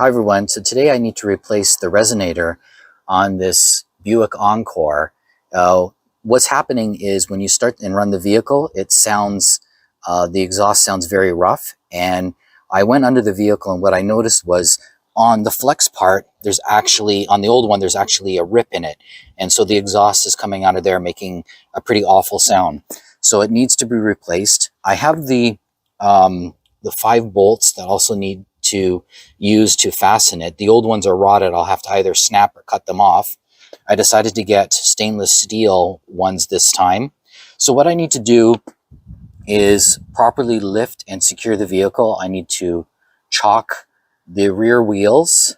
Hi everyone, so today I need to replace the resonator on this Buick Encore. What's happening is when you start and run the vehicle, it sounds, the exhaust sounds very rough, and I went under the vehicle and what I noticed was on the flex part, there's actually, on the old one, there's actually a rip in it, and so the exhaust is coming out of there making a pretty awful sound. So it needs to be replaced. I have the 5 bolts that also need to use to fasten it. The old ones are rotted. I'll have to either snap or cut them off. I decided to get stainless steel ones this time. So what I need to do is properly lift and secure the vehicle. I need to chock the rear wheels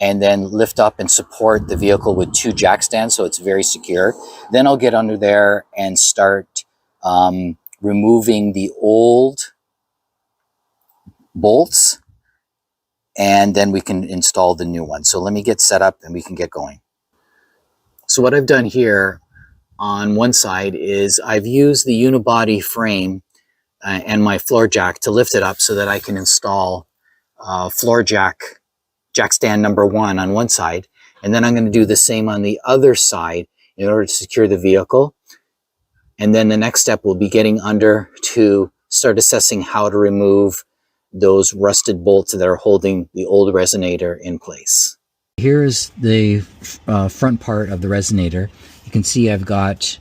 and then lift up and support the vehicle with 2 jack stands so it's very secure. Then I'll get under there and start removing the old bolts, and then we can install the new one. So let me get set up and we can get going. So what I've done here on one side is I've used the unibody frame and my floor jack to lift it up so that I can install floor jack stand number 1 on one side. And then I'm going to do the same on the other side in order to secure the vehicle. And then the next step will be getting under to start assessing how to remove those rusted bolts that are holding the old resonator in place. Here's the front part of the resonator. You can see I've got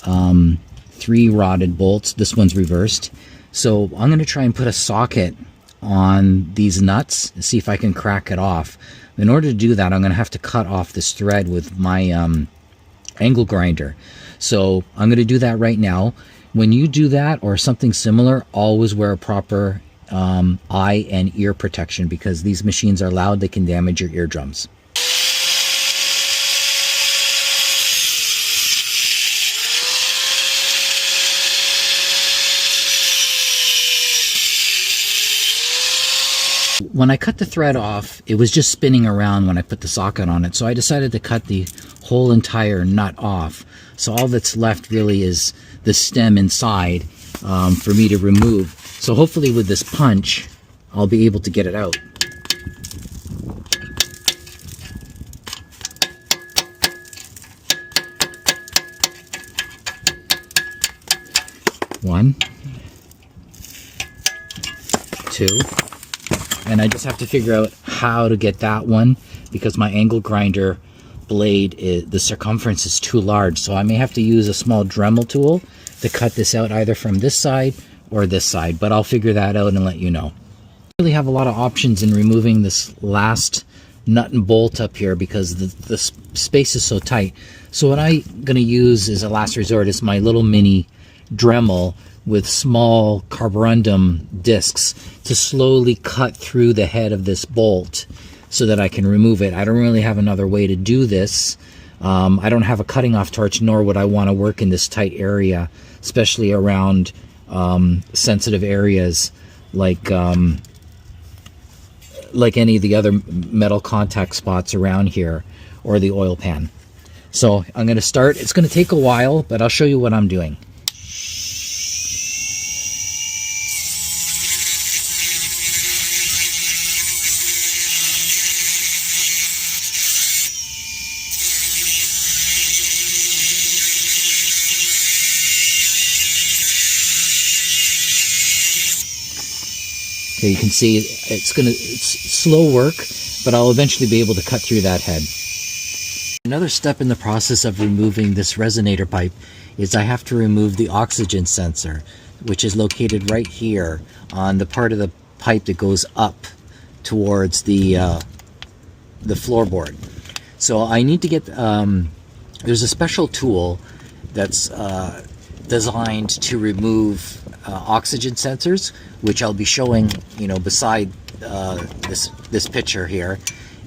3 rotted bolts. This one's reversed. So I'm going to try and put a socket on these nuts and see if I can crack it off. In order to do that, I'm going to have to cut off this thread with my angle grinder. So I'm going to do that right now. When you do that or something similar, always wear a proper eye and ear protection, because these machines are loud. They can damage your eardrums. When I cut the thread off, it was just spinning around when I put the socket on it, so I decided to cut the whole entire nut off. So all that's left really is the stem inside for me to remove. So hopefully with this punch, I'll be able to get it out. One, 2, and I just have to figure out how to get that one because my angle grinder blade, the circumference is too large. So I may have to use a small Dremel tool to cut this out either from this side or this side, but I'll figure that out and let you know. I really have a lot of options in removing this last nut and bolt up here because the space is so tight. So what I'm going to use as a last resort is my little mini Dremel with small carborundum discs to slowly cut through the head of this bolt so that I can remove it. I don't really have another way to do this. I don't have a cutting off torch, nor would I want to work in this tight area, especially around sensitive areas like any of the other metal contact spots around here or the oil pan. So I'm going to start. It's going to take a while, but I'll show you what I'm doing. Okay, you can see it's slow work, but I'll eventually be able to cut through that head. Another step in the process of removing this resonator pipe is I have to remove the oxygen sensor, which is located right here on the part of the pipe that goes up towards the floorboard. So I need to get, there's a special tool that's designed to remove oxygen sensors, which I'll be showing, beside this picture here,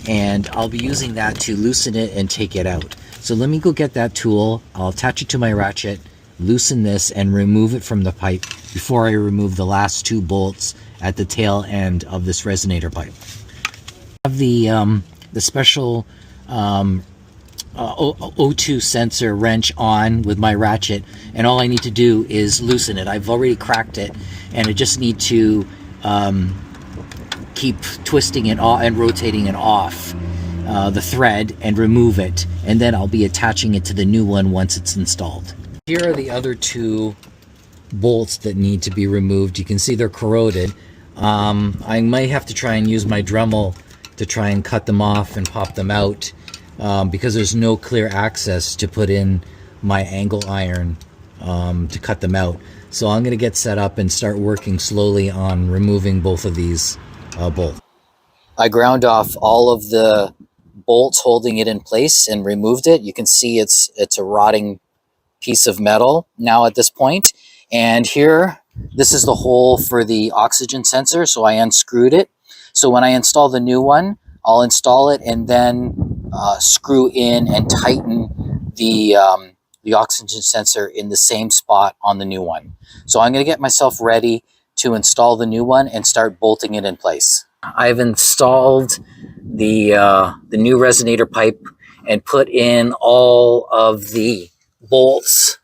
and I'll be using that to loosen it and take it out. So let me go get that tool. I'll attach it to my ratchet, loosen this, and remove it from the pipe before I remove the last 2 bolts at the tail end of this resonator pipe. I have the special O2 sensor wrench on with my ratchet, and all I need to do is loosen it. I've already cracked it, and I just need to keep twisting it off and rotating it off the thread and remove it, and then I'll be attaching it to the new one once it's installed. Here are the other two bolts that need to be removed. You can see they're corroded. I might have to try and use my Dremel to try and cut them off and pop them out, because there's no clear access to put in my angle iron to cut them out. So I'm going to get set up and start working slowly on removing both of these bolts. I ground off all of the bolts holding it in place and removed it. You can see it's a rotting piece of metal now at this point. And here, this is the hole for the oxygen sensor, so I unscrewed it. So when I install the new one, I'll install it and then screw in and tighten the oxygen sensor in the same spot on the new one. So I'm going to get myself ready to install the new one and start bolting it in place. I've installed the new resonator pipe and put in all of the bolts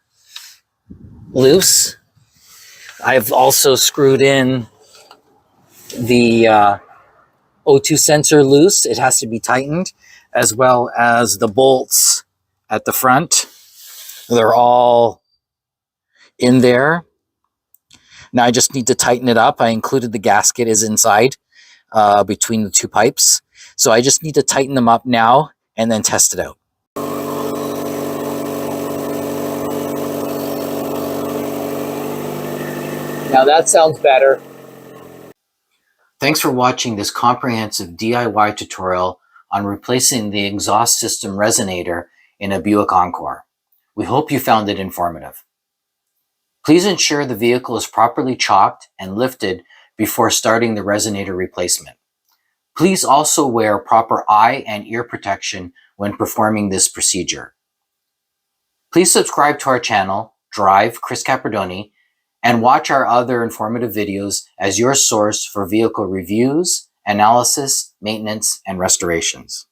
loose. I've also screwed in the O2 sensor loose. It has to be tightened, as well as the bolts at the front. They're all in there. Now I just need to tighten it up. I included the gasket is inside between the two pipes. So I just need to tighten them up now and then test it out. Now that sounds better. Thanks for watching this comprehensive DIY tutorial on replacing the exhaust system resonator in a Buick Encore. We hope you found it informative. Please ensure the vehicle is properly chocked and lifted before starting the resonator replacement. Please also wear proper eye and ear protection when performing this procedure. Please subscribe to our channel, Drive Chris Capredoni, and watch our other informative videos as your source for vehicle reviews, analysis, maintenance, and restorations.